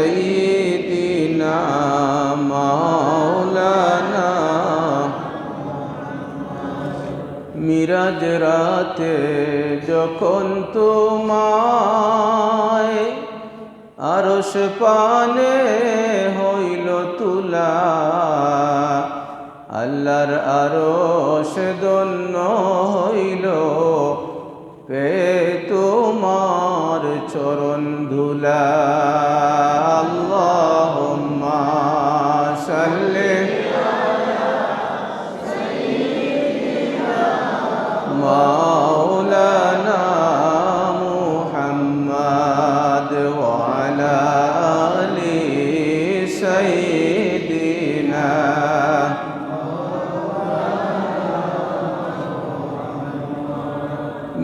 سيدنا مولانا মিরাজ রাতে যখন তোমায় আরশ পানে হইল তুলা, আল্লাহর আরশ দন্য হইল পে তোমার চরণ ধুলা। আল্লাহুম্মা সাল্লি মাওলানা মুহাম্মদ ওয়া আলা আলি সাইয়্যিদিনা।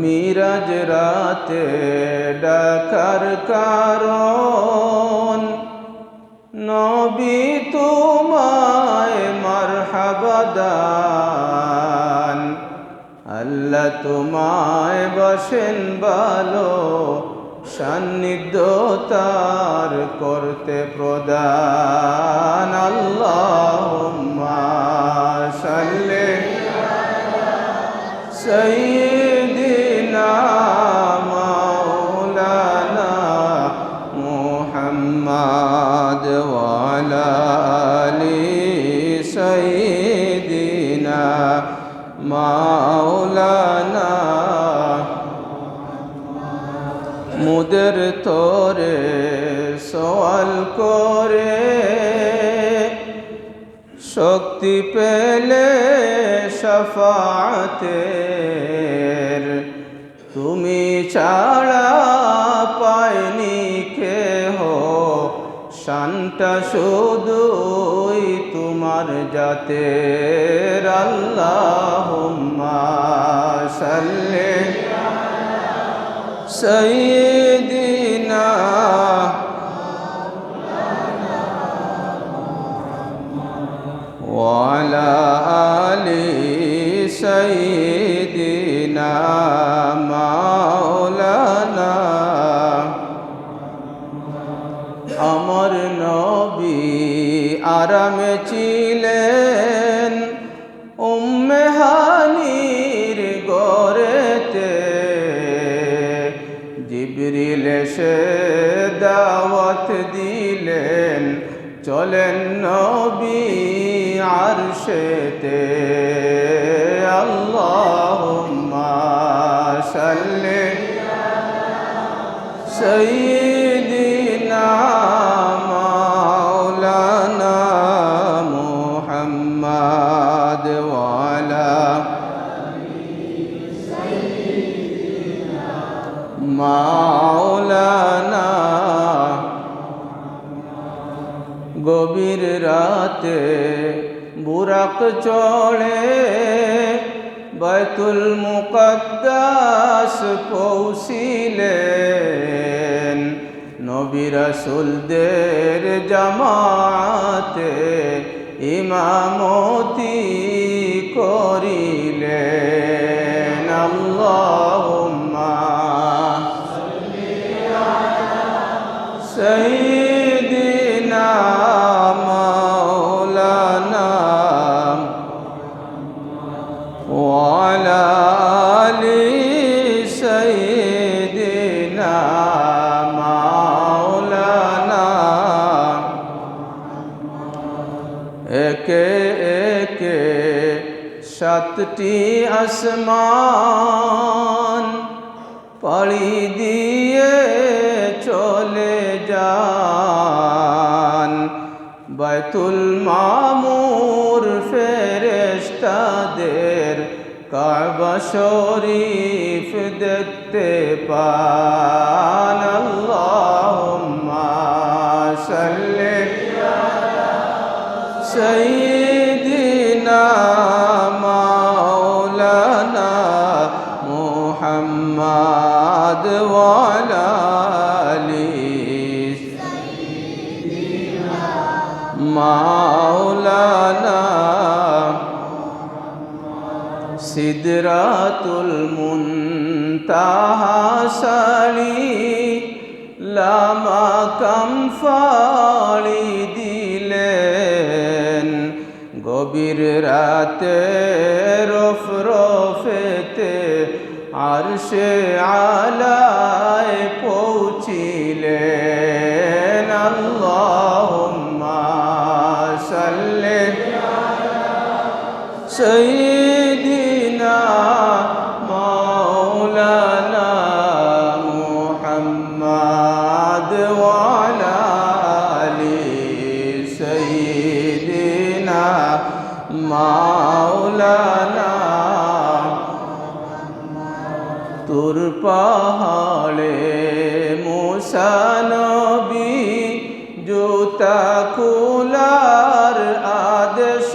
মিরাজ রাতে ডাকার কারণ নবী তোমায় মারহাবা দান, আল্লাহ তোমায় বসেন ভালো সান্নিধ্য তার করতে প্রদান। আল্লাহুম্মা সাল্লি সাইয়্যিদিনা মাওলানা মুহাম্মদ ওয়া আলা আলি সাইয়্যিদিনা মাওলানা। মুদের তোরে সওয়াল করে শক্তি পেলে শাফাতের, তুমি ছাড়া পায়নি কেহ শানটা শুধুই তোমার জাতের। আল্লাহুম্মা সাল্লি সাইয়্যিদিনা ওয়া আলা আলি সাইয়্যিদিনা মাওলানা। আমার নবী আরামে ছিলেন উম্মে হানির ঘরেতে, জিবরিল এসে দাওয়াত দিলেন চলেন নবী আরশেতে। আল্লাহুম্মা সাল্লি সাইয়্যিদিনা মাওলানা মুহাম্মদ ওয়া আলা মাওলানা। গভীর রাতে বুরাক চড়ে বাইতুল মুকদ্দাস পৌঁছিলেন, নবী রাসূলদের জামাতে ইমামতি করিলেন। আল্লাহুম্মা সাইয়্যিদিনা মাওলানা ওয়া আলা আলি সাইয়্যিদিনা মাওলানা। একে একে সাতটি আসমান পাড়ি দিয়ে চলে যান, বাইতুল মামুর ফেরেশতাদের কাবা শরীফ দেখতে পান। আল্লাহুম্মা সাল্লি সাইয়্যিদিনা মাওলানা মুহাম্মদ ওয়া আলা আলি মাওলানা। সিদরাতুল মুনতাহা সালি লামাকাম ফাড়ি দিলেন গভীর রাতে রফরফেতে আরশে আলায় পৌঁছিলেন আল্লাহুম্মা সাল্লি সাইয়্যিদিনা মাওলানা মুহাম্মদ ওয়া আলা আলি সাইয়্যিদিনা মাওলানা তুর পাহাড়ে মুসা নবী জুতা খোলার আদেশ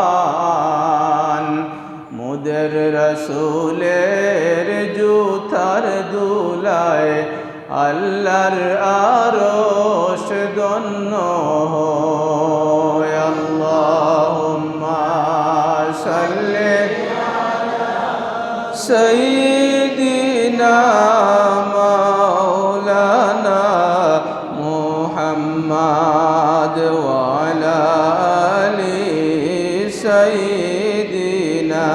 পান মুদের রসুলের জুতার দুলায় আল্লাহর আরশ দন্য হয় আল্লাহুম্মা সাল্লি সাইয়্যিদিনা মাওলানা মুহাম্মদ ওয়া আলা আলি সাইয়্যিদিনা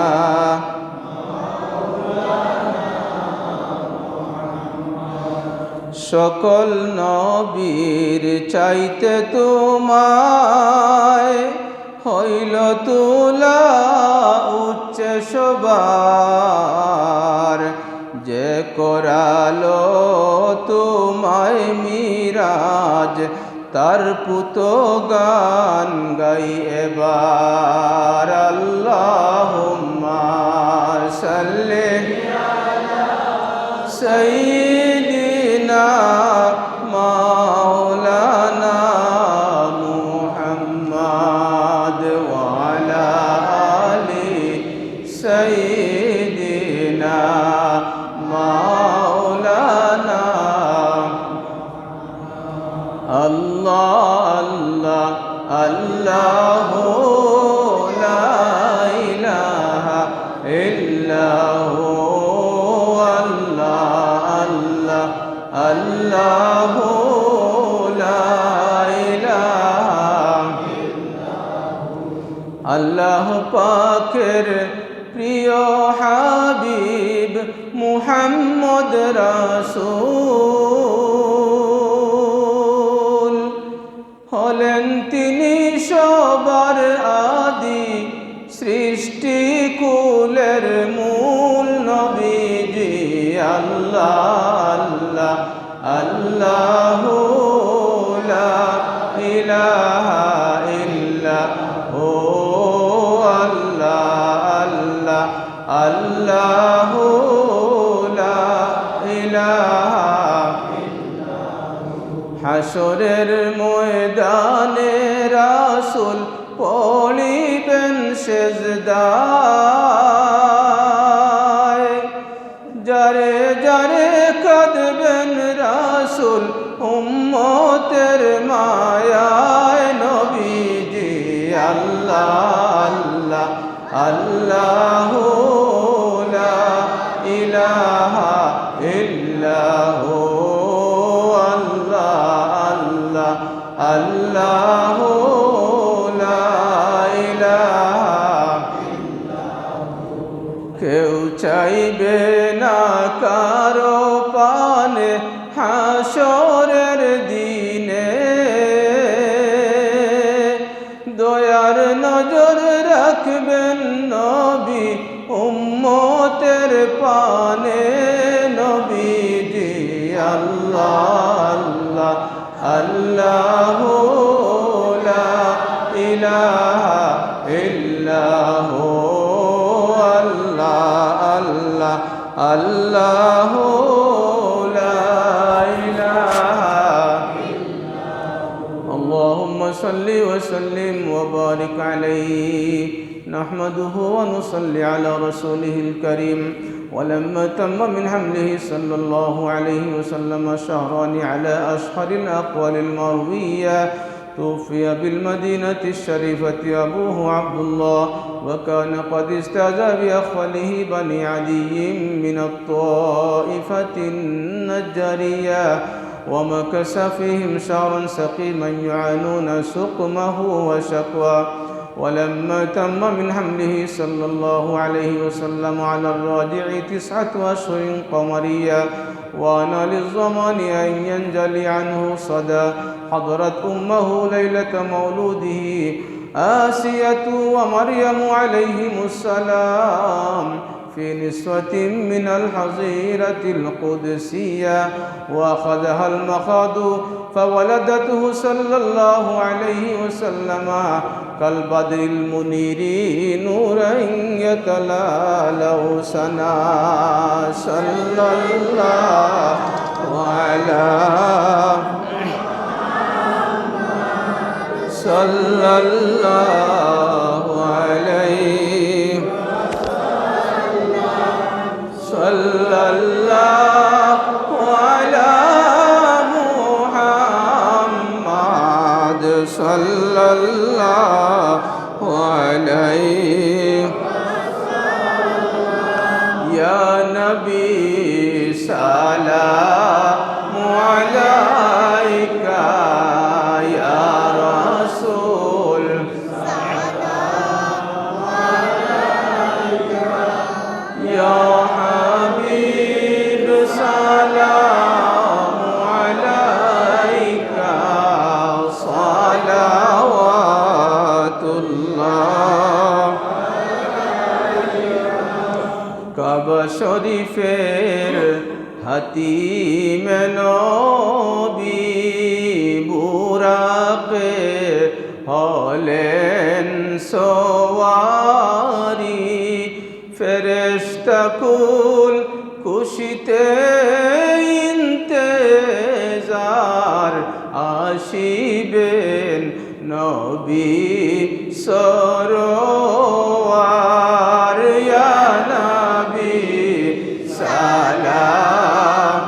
সকল নবীর চাইতে তোমায় হইল তুলা উচ্চ সবার যে করালো তোমায় মিরাজ তার পুত গান গাই এবার আল্লাহুম্মা সাল্লি সাইয়্যিদিনা মাওলানা মুহাম্মদ ওয়া আলা আলি সাইয়্যিদিনা মাওলানা আল্লাহ আল্লাহ আল্লাহু লা ইলাহা ইল্লাহু আল্লাহু লা ইলাহা আল্লাহ পাকের প্রিয় হাবিব মুহাম্মদ রাসূল হলেন তিনি সবার আদি সৃষ্টি কুলের মূল নবীজি আল্লাহ আল্লাহু লা ইলাহা ইল্লাহু আল্লাহ আল্লাহু লা ইলাহা হাসরের ময়দানে রাসূল পড়িবেন সেজদায় যারে যারে কাঁদবেন রাসূল উম্মতের মায়ায় নবীজি আল্লাহ আল্লাহু লা ইলাহা ইল্লাহু আল্লাহু লা ইলাহা কেউ চাইবে না কারো পানে হাসরের দিনে দয়ার নজর রাখবেন নবী উম্মতের পানে নবীজি আল্লাহ আল্লাহু লা ইলাহা ইল্লাহু আল্লাহু লা ইলাহা اللهم صل وسلم وبارك عليه نحمده ونصلي على رسوله الكريم ولما تم من حمله صلى الله عليه وسلم شهران على أشهر الأقوال المروية توفي بالمدينة الشريفة أبوه عبد الله وكان قد استاذ بأخوله بني عدي من الطائفة النجارية ومكث فيهم شهرا سقيما يعانون سقمه وشكوى. ولما تم من حمله صلى الله عليه وسلم على الراجع 9 أشهر قمرية وأنا للزمان أن ينجلي عنه صدى، حضرت أمه ليلة مولوده آسية ومريم عليهم السلام في نسوة من الحظيرة القدسية، وأخذها المخاض فولدته صلى الله عليه وسلم كالبدر المنير نورا يتلالأ سنا. صلى الله عليه صلى الله على محمد صلى الله عليه. يا نبي سلام عليك، يا رسول سلام عليك، يا حبيب سلام عليك، صلوات الله কাবা শরীফের হাতিম নবী বুরাকে হলেন সওয়ারি, ফেরেশতা কুল খুশিতে ইন্তেজার আসিবেন নবী সরোয়ার। ইয়া নবী সালাম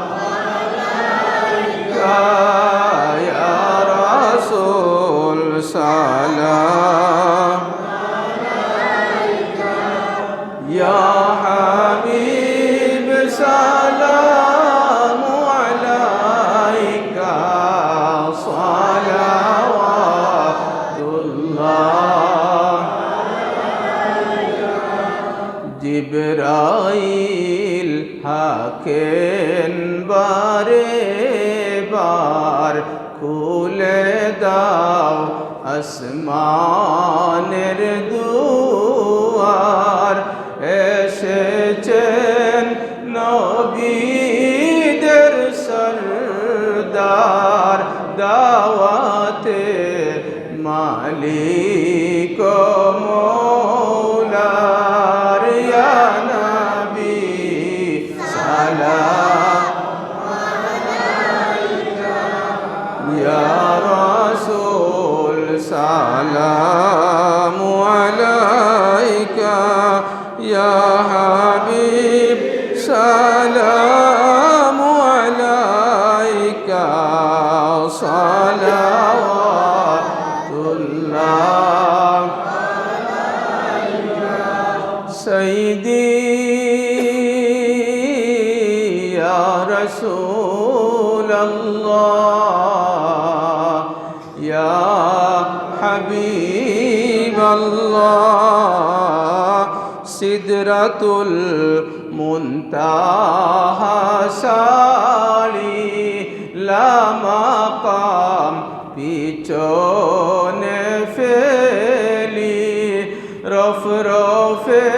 আলাইকা, ইয়া রাসূল সালাম আলাইকা, ইয়া হাবিব সালাম আলাইকা, সালাওয়াতুল্লাহ। জিবরাইল হাকেন বারে বার, খুলে দাও আসমানের দুয়ার, এসেছেন নবীদের সরদার, দাওয়াতে মালিক মৌলার। ইয়া নবী সালাম আলাইকা, ইয়া রাসূল সালাম আলাইকা, ইয়া হাবিব সালাম আলাইকা, সালাওয়াতুল্লাহ। সাইয়্যিদি ইয়া রাসূলাল্লাহ, ইয়া হাবিবাল্লাহ, সিদরাতুল মুনতাহা সালি লা মাকাম পিছনে ফেলি, রফরফে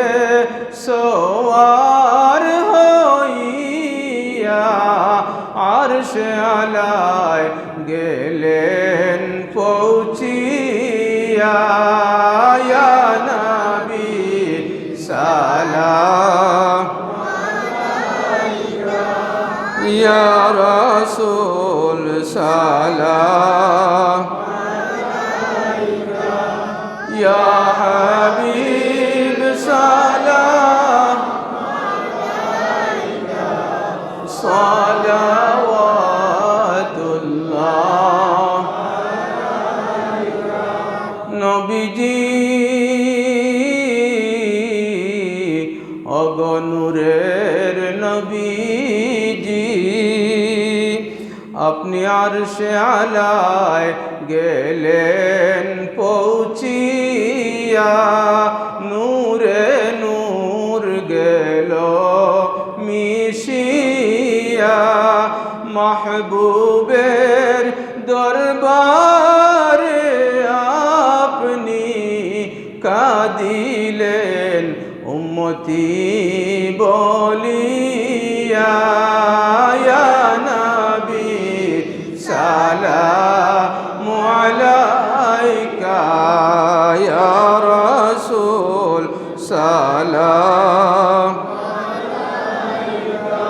সোয়ার হইয়া আরশে আলায় গেলেন পৌঁছিয়া। ইয়া নবী সালাম আলাইকা, ইয়া রাসূল সালাম আলাইকা, ইয়া হাবিব সালাম আলাইকা, সালাওয়াতুল্লাহ। নবীজি অগনুরের নবীজি, আপনি আপনি আরশে আলায় গেলেন পৌঁছিয়া, নূরে নূর গেল মিশিয়া, মাহবুবের দরবারে আপনি কাঁদিলেন উম্মতি বলিয়া। ইয়া নবী সালামু আলাইকা, ইয়া রাসূল সালাম আলাইকা,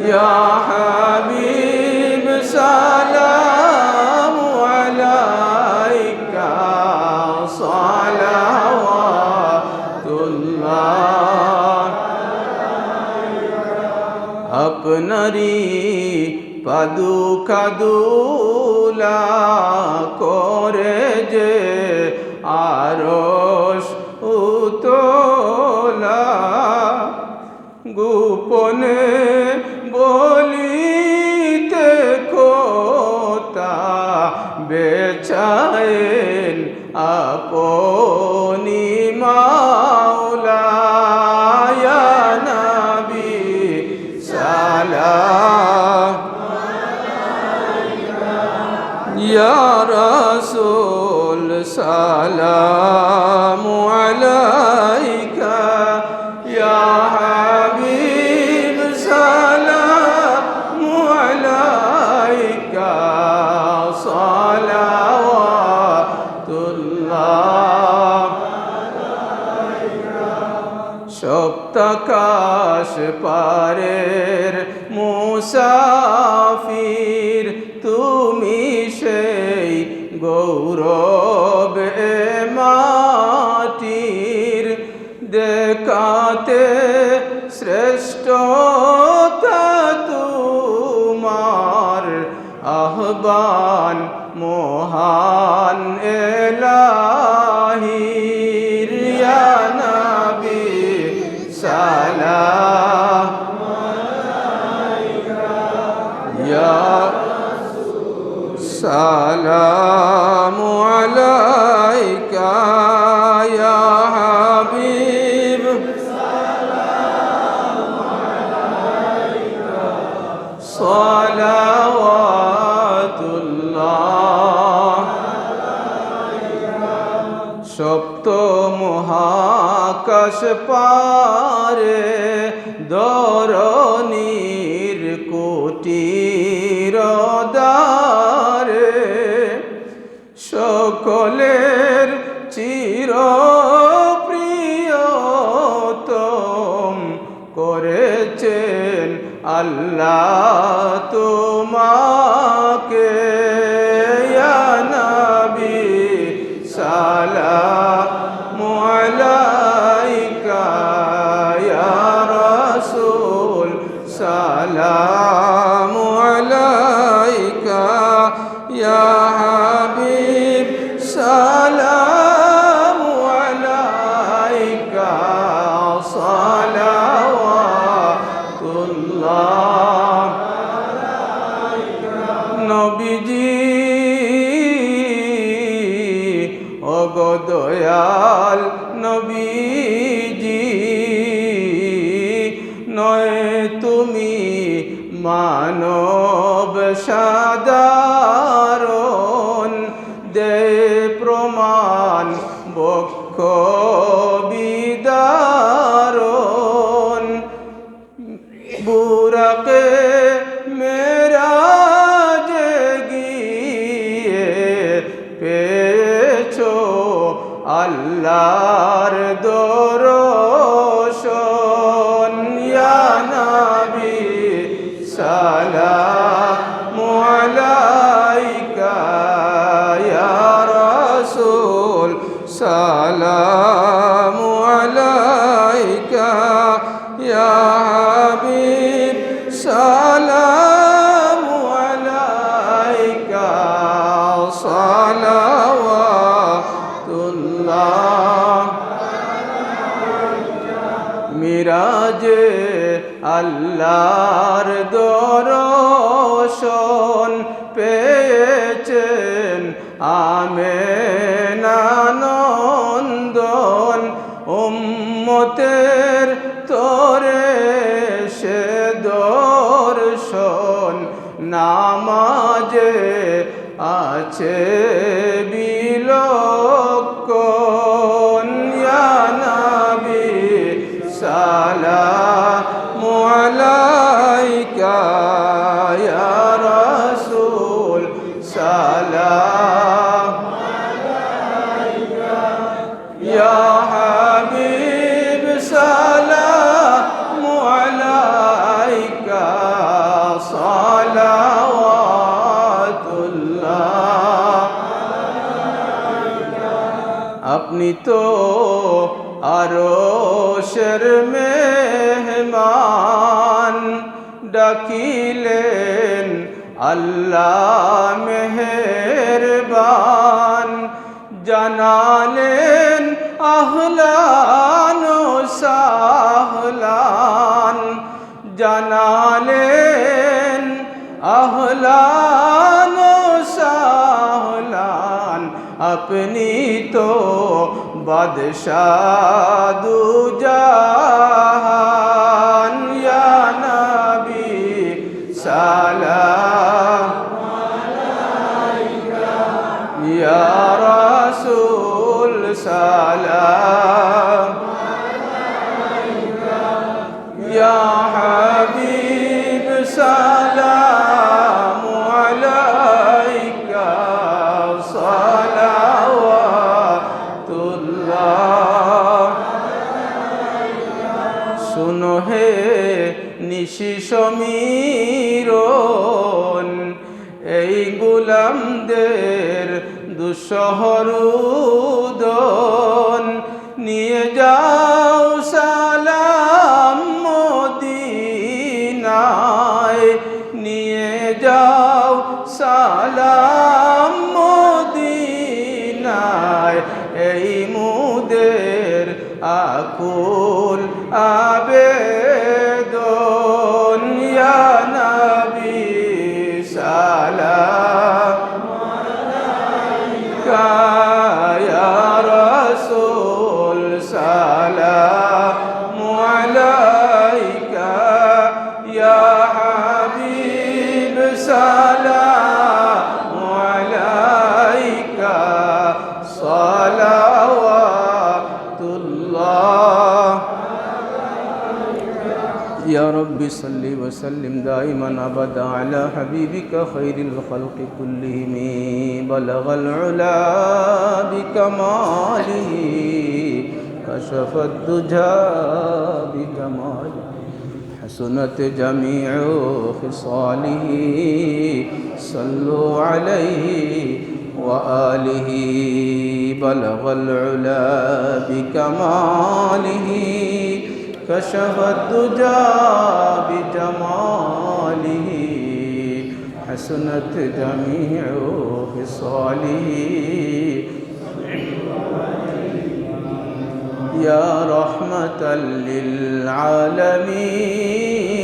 ইয়া হাবিব সালামু আলাইকা, সালাওয়াতুল্লাহ। আপনারি পাদুকা দুলা করে যে আরশ উতলা, গোপনে বলিতে কথা বেচায়েন আপনি মাওলা। ইয়া নবী সালাম আলাইকা, ইয়া রাসূল সালামু আলাইকা, ইয়া হাবিব সালামু আলাইকা, সালাওয়াতুল্লাহ। সপ্তাকাশ পারের মুসাফির তুমি সেই গৌরব এ মাটির, দেখাতে শ্রেষ্ঠতা তোমার আহ্বান মহান এলাহির। ইয়া নবী সালামু আলাইকা, ইয়া রাসূল সালামু আলাইকা, ইয়া হাবিব সালামু আলাইকা, সালাওয়াতুল্লাহ। সপ্ত মহাকাশ পারে ধরণীর কুটির দ্বারে, সকলের চির প্রিয়তম করেছেন আল্লাহ তোমাকে। ইয়া নবী সালামু আলাইকা, ইয়া রাসূল সালামু আলাইকা, ইয়া হাবিব সালামু আলাইকা, সালাওয়াতুল্লাহ। নবীজি ওগো দয়াল নবীজি, নয় তুমি মানব সাধারণ, দে প্রমাণ বক্ষ বিদারণ, বুরাকে মেরাজে গিয়ে পেয়েছো আল্লাহর দর্শন। ইয়া নবী সালামু আলাইকা, ইয়া রাসূল সালামু আলাইকা, ইয়া হাবিব সালামু আলাইকা, সালাওয়াতুল্লাহ। মিরাজে আল্লাহর দর্শন পেয়েছেন আমেনা নন্দন উম্মতের তোরে সে দর্শন নামাজে আছে বিলক্ষণ ইয়া নবী সালামু আলাইকা ইয়া রাসূল সালাম আলাইকা ইয়া হাবিব সালামু আলাইকা সালাওয়াতুল্লাহ আপনি তো আরশের মেহমান ডাকিলেন আল্লাহ মেহেরবান জানালেন আহলান ও সাহলান জানালেন আহলান ও সাহলান আপনি তো বাদশাহ দু জাহান ইয়া নবী সালাম আলাইকা ইয়া রাসূল সালাম আলাইকা ইয়া হাবিব সালাম আলাইকা সালাওয়াতুল্লাহ শুনো হে নিশি সমীরণ এই গোলামদের দুঃসহরুদন নিয়ে যাও সালাম মদিনায় নিয়ে যাও সালাম মদিনায় এই মুদের আকুল আবেদন ইয়া নবী সালাম আলাইকা ইয়া রাসূল সালাম আলাইকা ইয়া হাবিব সালাম আলাইকা সালাওয়াতুল্লাহ يا رب صل وسلم دائما أبدا على حبيبك خير الخلق كلهم بلغ العلا بكماله كشف الدجى بجماله حسنت جميع خصاله صلوا عليه وآله بلغ العلا بكماله كشف الدجى بجماله حسنت جميع خصاله يا رحمة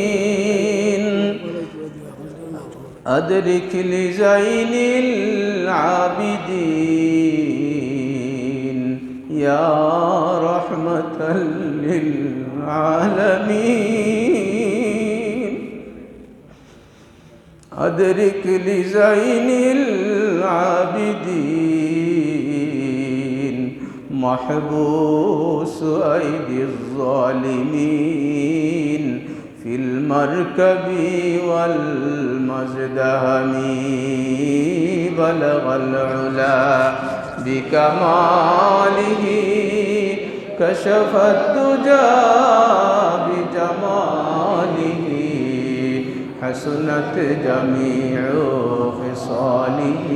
للعالمين أدرك لزين العابدين يا رحمة للعالمين أدرك لزين العابدين محبوس أيدي الظالمين في المركب والمزدهم بلغ العلا بكماله كشف الدجى بجماله حسنت جميع خصاله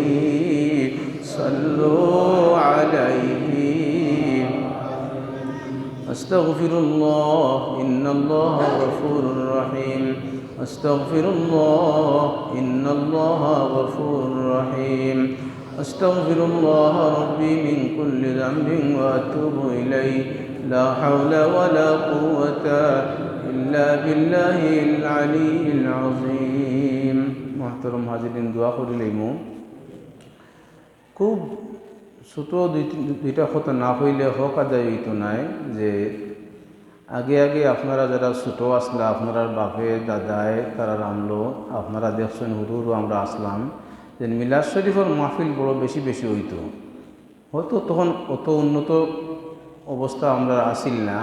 صلوا عليه أستغفر الله إن الله غفور رحيم أستغفر الله إن الله غفور رحيم أستغفر الله ربي من كل ذنب وأتوب إليه لا حول ولا قوة إلا بالله العلي العظيم محترم হাজিরিন দোয়া করিলাম খুব ছোট দুইটা কথা না হইলে হক আদায় হইতো নাই যে আগে আগে আপনারা যারা ছোট আসলা আপনারা বাপে দাদায় তারা রামলো আপনারা দেখছেন হুরুরও আমরা আসলাম যে মিলাদ শরীফের মাহফিল বড় বেশি বেশি হইতো হয়তো তখন অত উন্নত অবস্থা আমরা আসিল না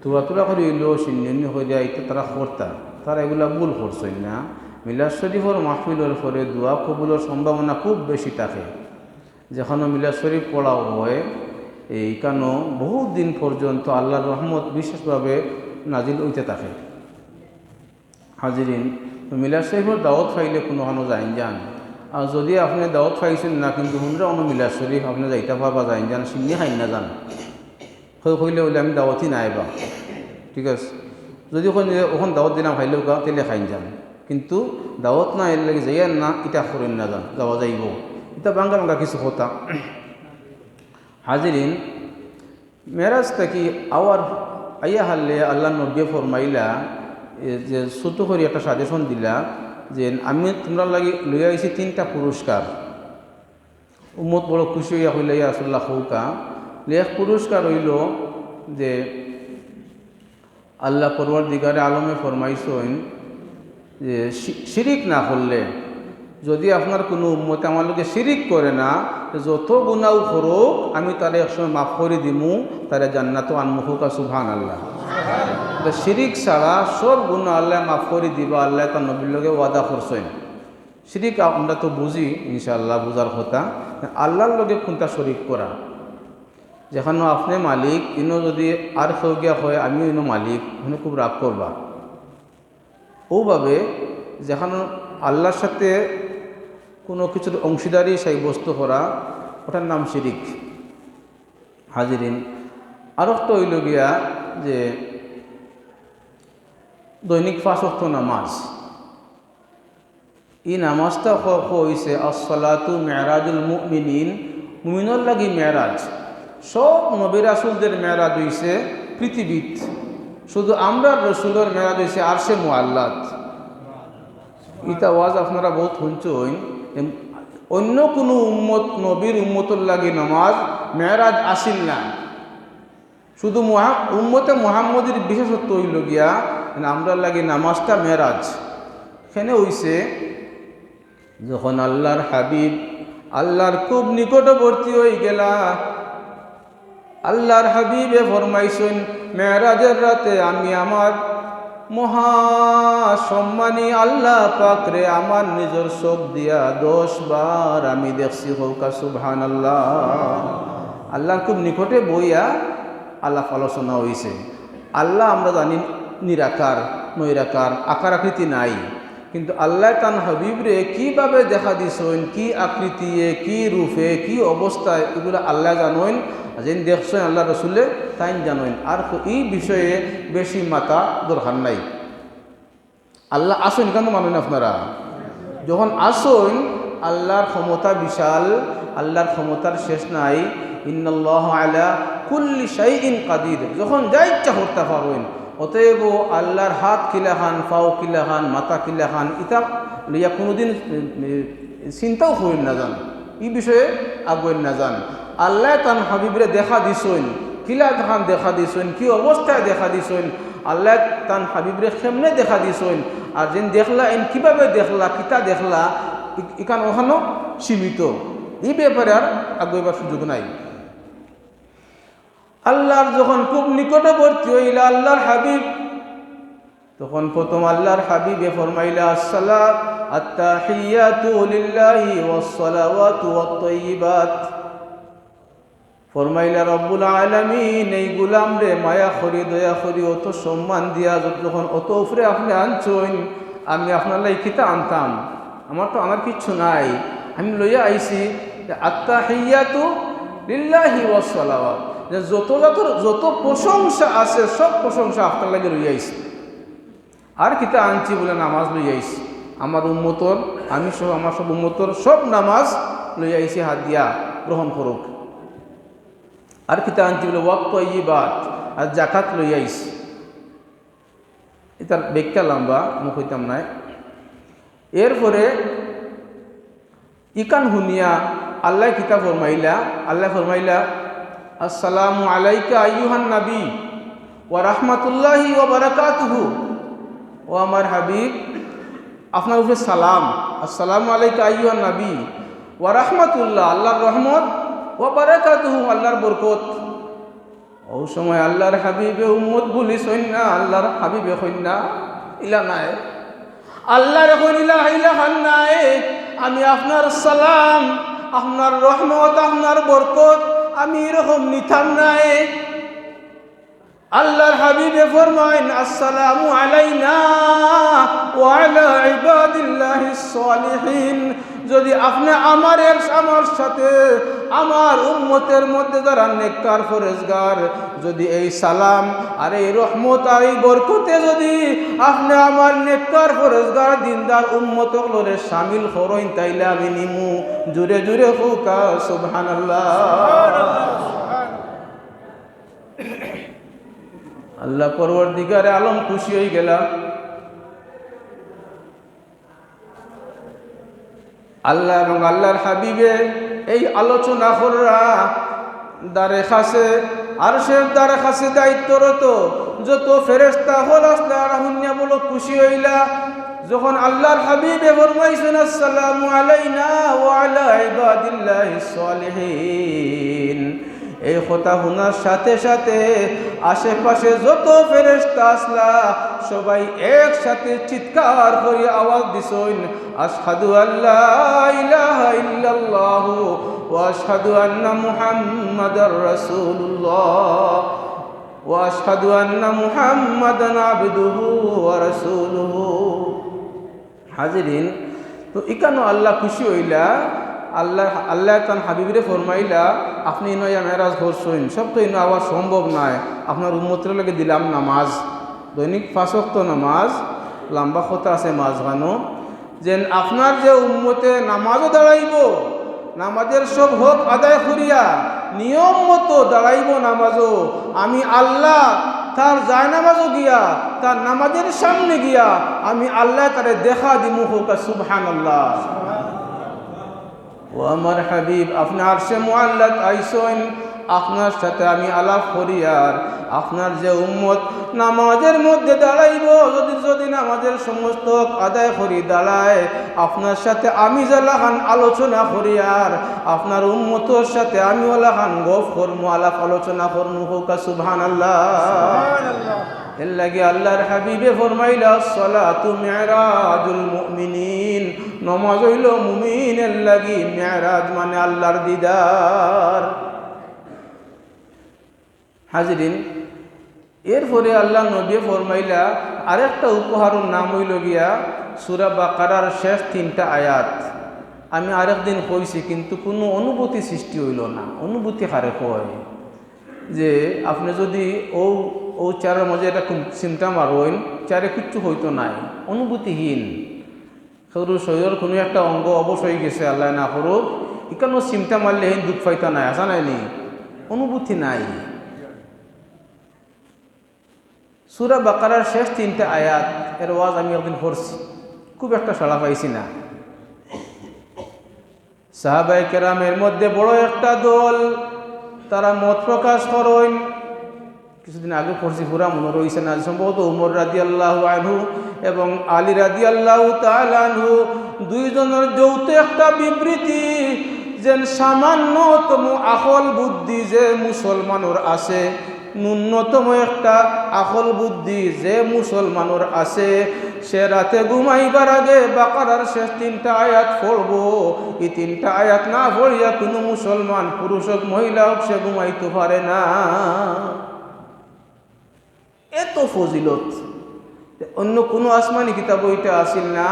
তুরা করে হইলেও সিন্নি হয়ে যায় তো তারা করতাম তারা এগুলা ভুল করছেন না মিলাদ শরীফের মাহফিলের পরে দোয়া কবুলের সম্ভাবনা খুব বেশি থাকে যেখানে মিলাদ শরীফ পড়াও হয় এইখানেও বহুত দিন পর্যন্ত আল্লাহর রহমত বিশেষভাবে নাজিল হইতে থাকে হাজিরিন মিলাদ শরীফের দাওয়াত পাইলে কোনোখানো যান আর যদি আপনি দাওয়াত পাইছেন না কিন্তু হুনরা অন্য মিলাদ শরীফ আপনি যাইতে পারবা যান সিন্নি খাই না যান হইলে হইলে আমি দাওয়াতই নাই বা ঠিক আছে যদি ওখান দাওয়াত দিলাম খাইলেও তেলে খাইন যান কিন্তু দাওয়াত না এর লাগে যাইয়ান না এটা করেন না যান যাওয়া যাইব এটা বাঙ্গা বাঙ্গা কিছু কথা হাজিরিন মেরাজ থাকি আওয়ার আইয়া হারলে আল্লাহ নব্বী ফরমাইলা যে ছোট করে একটা সাজেশন দিলা যে আমি তোমরা লাগি লইয়া আইছি 3টা পুরস্কার উম্মত বড় খুশি হইয়া হইলে রাসূলুল্লাহ হৌকা লেখ পুরস্কার হইল যে আল্লাহ পরওয়ারদিগারে আলমে ফরমাইছেন যে শিরিক না করলে যদি আপনার কোনো উম্মতে আমার লোকে শিরিক করে না যত গুনাও করুক আমি তারে একসময় মাফ করে দিমু তারে জান্নাতও আনমুখা সুবহানাল্লাহ শিরিক ছাড়া সব গুনাহ আল্লাহ মাফ করে দিবা আল্লাহ তার নবীর লগে ওয়াদা করছেন শিরিক আমরা তো বুঝি ইনশাআল্লাহ বুঝার কথা আল্লাহর লগে কোনটা শরিক করা যেখানে আপনি মালিক ইনো যদি আর কেউ গিয়া হয় আমিও ইনো মালিক ওখানে খুব রাগ করবা ওভাবে যেখানে আল্লাহর সাথে কোনো কিছুর অংশীদারি সাব্যস্ত করা ওটার নাম শিরিক হাজিরিন আর একটা হইল গিয়া যে দৈনিক 5 ওয়াক্ত নামাজ এই নামাজটা হইছে আসসালাতু মিরাজুল মুমিনিন মুমিনের লাগি মেরাজ সব নবী রাসূলদের মেরাজ হইছে পৃথিবীত শুধু আমরা রাসূলের মেরাজ হইছে আরশে মুআল্লাত ইটা ওয়াজ আপনারা বহুত শুনছেন অন্য কোনো উম্মত নবীর উম্মতের লাগি নামাজ মেরাজ আসিল না শুধু উম্মতে মুহাম্মদের বিশেষত্ব হইল গিয়া আমরা লাগি নামাজটা মেরাজ এখানে হইছে যখন আল্লাহর হাবিব আল্লাহর খুব নিকটবর্তী হয়ে গেলা আল্লাহর হাবিবে ফরমাইছেন মেরাজের রাতে আমি আমার মহা সম্মানী আল্লাহ পাকরে আমার নিজের চোখ দিয়া 10 বার আমি দেখছি হৌকা সুবহানাল্লাহ আল্লাহর খুব নিকটে বইয়া আলাপ আলোচনা হয়েছে আল্লাহ আমরা জানি নিরাকার নৈরাকার আকার আকৃতি নাই কিন্তু আল্লাহ তান হাবিবরে কিভাবে দেখা দিছেন কি আকৃতি কি রূপে কি অবস্থায় এগুলো আল্লাহ জানেন যেন দেখছেন আল্লাহ রসুলে তাই জানেন আর এই বিষয়ে বেশি মাথা দরকার নাই আল্লাহ আসেন কেন মানেন আপনারা যখন আসেন আল্লাহর ক্ষমতা বিশাল আল্লাহর ক্ষমতার শেষ নাই ইন্নাল্লাহু আলা কুল্লি শাইইন কাদির যখন যা ইচ্ছা করতে পারবেন অতএব আল্লাহর হাত কিলাখান পাও কিলাখান মাথা কিলাখান ইতা লইয়া কোনোদিন চিন্তাও করেন না যান এই বিষয়ে আগুন না যান আল্লাহ তান হাবিবরে দেখা দিছেন কিলা খান দেখা দিছেন কি অবস্থায় দেখা দিছেন আল্লাহ তান হাবিবরে কেমনে দেখা দিছেন আর যেন দেখলা এন কীভাবে দেখলা কিতা দেখলা এখান ওখানেও সীমিত এই ব্যাপারে আর আগুইবার সুযোগ নাই আল্লাহর যখন খুব নিকটবর্তী হইলা আল্লাহর হাবিব তখন প্রথম আল্লাহর হাবিবে ফরমাইলা আসসালাত আত্তাহিয়াতু লিল্লাহি ওয়াস সালাওয়াতু ওয়াত তাইয়্যিবাত ফরমাইলা রব্বুল আলামিন এই গোলাম রে মায়া করি দয়া করি অত সম্মান দিয়া যখন অত উপরে আপনি আনছেন আমি আপনার লাগি কিতা আনতাম আমার তো আমার কিচ্ছু নাই আমি লইয়া আইছি আত্তাহিয়াতু লিল্লাহি ওয়াস সালাওয়াত যে যত প্রশংসা আছে সব প্রশংসা আপনার লাগে লইয়া আইছি আর কিতা আনছি বলে নামাজ লইয়া আইছি আমার উম্মতর আমি সব আমার সব উম্মতর সব নামাজ লইয়া আইছি হাত দিয়া গ্রহণ করুক আর কিতা আনছি বলে ওয়াক্ত ইবাদ আর জাকাত লই আইস। এটার ব্যাখ্যা লম্বা, মুখ হইতাম নাই। এরপরে ইকান হুনিয়া আল্লাহ কিতা ফরমাইলা, আল্লাহ ফরমাইলা আসসালামু আলাইকা আইয়ুহান নবী ওয়া রাহমাতুল্লাহি ওয়া বারাকাতুহু। ও আমার হাবিব, আপনার উপরে সালাম। আসসালামু আলাইকা আইয়ুহান নবী ওয়া রাহমাতুল্লাহ, আল্লাহর রহমত, ওয়া বারাকাতুহু, আল্লাহর বরকত। ও সময় আল্লাহর হাবিবে উম্মত বলি সৈন্যা, আল্লাহর হাবিবে সৈন্যা ইলা নাই, আল্লাহর কইলা ইলাহা নাই, আমি আপনার সালাম, আপনার রহমত, আপনার বরকত আমি এরকম নিতাম নাই। আল্লাহর হাবিবে ফরমাইন আসসালামু আলাইনা ওয়া আলা ইবাদিল্লাহিস সালিহিন। যদি আপনি আমার সাথে আমার উম্মতের মধ্যে যারা নেককার ফরেজগার, যদি এই সালাম আর এই রহমত আর এই বরকতে যদি আপনি আমার নেককার ফরেজগার দিনদার উম্মতগুলোরে শামিল করেন, তাইলে আমি নিমু। জুরে জুরে হুকা সুবহানাল্লাহ। আল্লাহ পরওয়ারদিগারে আলম খুশি হয়ে গেলা। আল্লাহ এবং আল্লাহর হাবিবে এই আলোচনা করা দারে খাসে আর সে দারে খাসে দায়িত্বরত যত ফেরেশতা হল আসলা হুন্যা বলো খুশি হইলা। যখন আল্লাহর হাবিবে ফরমাইছেন আসসালামু আলাইনা ওয়া আলা ইবাদিল্লাহিস সালিহিন, এই কথা শোনার সাথে সাথে আশেপাশে যত ফেরেশতা আসলা সবাই একসাথে চিৎকার করে আওয়াজ দিছেন আশহাদু আল্লা ইলাহা ইল্লাল্লাহু ওয়া আশহাদু আন্না মুহাম্মাদার রাসূলুল্লাহ ওয়া আশহাদু আন্না মুহাম্মাদান আবদুহু ওয়া রাসূলুহু। হাজিরিন, তো ইকানো আল্লাহ খুশি হইলা। আল্লাহ তান হাবিবরে ফরমাইলা আপনি নয়া মেরাজ করছেন, সব তো ইনো আওয়াজ সম্ভব নয়। আপনার উম্মতের লাগে দিলাম নামাজ, দৈনিক 5 ওয়াক্ত নামাজ, লম্বা কথা আছে মাঝখানো, যেন আপনার যে উম্মতে নামাজও দাঁড়াইব, নামাজের সব হক আদায় করিয়া নিয়ম মতো দাঁড়াইব নামাজও, আমি আল্লাহ তার যায় নামাজও গিয়া তার নামাজের সামনে গিয়া আমি আল্লাহ তারে দেখা দিমু। হোক সুবহানাল্লাহ। ও আমার হাবিব, আপনার আরশে মুআল্লাত আইসেন, আপনার সাথে আমি আলাপ করি। আর আপনার যে উম্মত নামাজের মধ্যে দাঁড়াইব, যদি নামাজের সমস্ত আদায় করি দাঁড়ায়, আপনার সাথে আমি জালাহান আলোচনা করি। আর আপনার উম্মতর সাথে আমি ওলাহান গফ করমু, আলাপ আলোচনা করমু। হোক সুবহানাল্লাহ। এর লাগে আল্লাহর হাবিবে ফরমাইলা সালাতু মিরাজুল মুমিনিন, নামাজ হইল মুমিনের লাগি মিরাজ মানে আল্লাহর দিদার। হাজিরিন, এরপরে আল্লাহ নবী ফরমাইলা আরেকটা উপহারের নাম হইল গিয়া সূরা বাকারার শেষ 3টা আয়াত। আমি আরেকদিন কইছি কিন্তু কোনো অনুভূতি সৃষ্টি হইল না। অনুভূতি হারে কয় যে আপনি যদি ও চারের মাঝে এটা চিন্তা মারইন, চারে কিচ্ছু হইতো নাই, অনুভূতিহীন। সরু শরীরের কোনো একটা অঙ্গ অবশ হয়ে গেছে, আল্লাহ না করুক, এখানেও চিন্তা মারলে হেন দুঃখ পাইতা নাই, আসা নাইনি, অনুভূতি নাই। সূরা বাকারার শেষ 3টা আয়াত এর ওয়াজ আমি একদিন পড়ছি, খুব একটা সাড়া পাইছি না। সাহাবায়ে কেরামের মধ্যে বড় একটা দল, তারা মত প্রকাশ করেন। কিছুদিন আগে পড়ছি, পুরা মনে রয়েছে না, সম্ভবত উমর রাদিয়াল্লাহু আনহু এবং আলী রাদিয়াল্লাহু তাআলা আনহু দুইজনের যৌথ একটা বিবৃতি, যেন সামান্যতম আকল বুদ্ধি যে মুসলমানের আছে, ন্যূনতম একটা আকল বুদ্ধি যে মুসলমানের আছে, সে রাতে ঘুমাইবার আগে বাকারার শেষ 3টা আয়াত পড়ব। এই 3টা আয়াত না পড়িয়া কোনো মুসলমান, পুরুষ হোক মহিলা হোক, সে ঘুমাইতে পারে না। এত ফজিলত অন্য কোনো আসমানি কিতাব ওইটা আসিল না।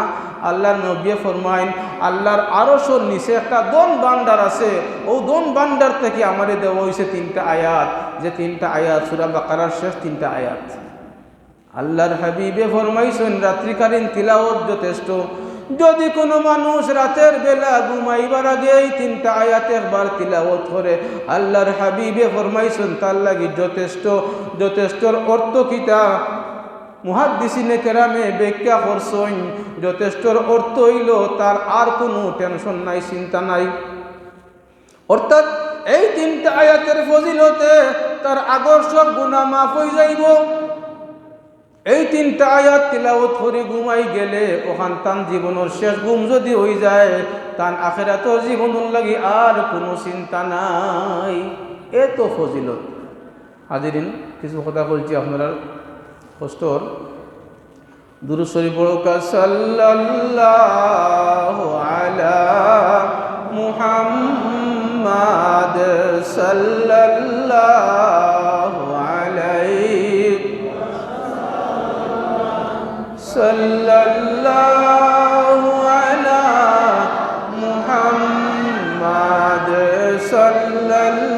আল্লাহর নবী ফরমাইন আল্লাহর আরশের নিচে একটা দন ভান্ডার আছে, ও দন ভান্ডার থেকে আমারে দেওয়া হয়েছে 3টা আয়াত, যে 3টা আয়াত সূরা বাকারার শেষ 3টা আয়াত। আল্লাহর হাবিবে ফরমাইছেন রাত্রিকালীন তিলাওয়াত যথেষ্ট, যদি কোনো মানুষ রাতের বেলা ঘুমাইবার আগে এই 3টা আয়াত একবার তিলাওয়াত করে, আল্লাহর হাবিবে ফরমাইছেন তার লাগি যথেষ্ট। যথেষ্টর অর্থ কিতা? মুহাদ্দিসিনে কেরামে ব্যাখ্যা করছেন, যথেষ্টর অর্থ হইল তার আর কোনো টেনশন নাই, চিন্তা নাই। অর্থাৎ এই 3টা আয়াতের ফজিলতে তার আগর সব গুনাহ মাফ হয়ে যাইব। এই 3টা আয়াত তিলাওয়াত করে ঘুমাই গেলে ওখান তান জীবনের শেষ ঘুম যদি হয়ে যায়, তান আখিরাতের জীবনের লাগি আর কোনো চিন্তা নাই। এত ফজিলত। হাজিরিন, কিছু কথা বলছি আপনারা কষ্টর। দুরূদ শরীফ পড়ুকা, সাল্লাল্লাহু আলা মুহাম্মাদ সাল্লাল্লাহু আলাইহি সাল্লাল্লাহু আলা মুহাম্মাদ সাল্লাল্লাহু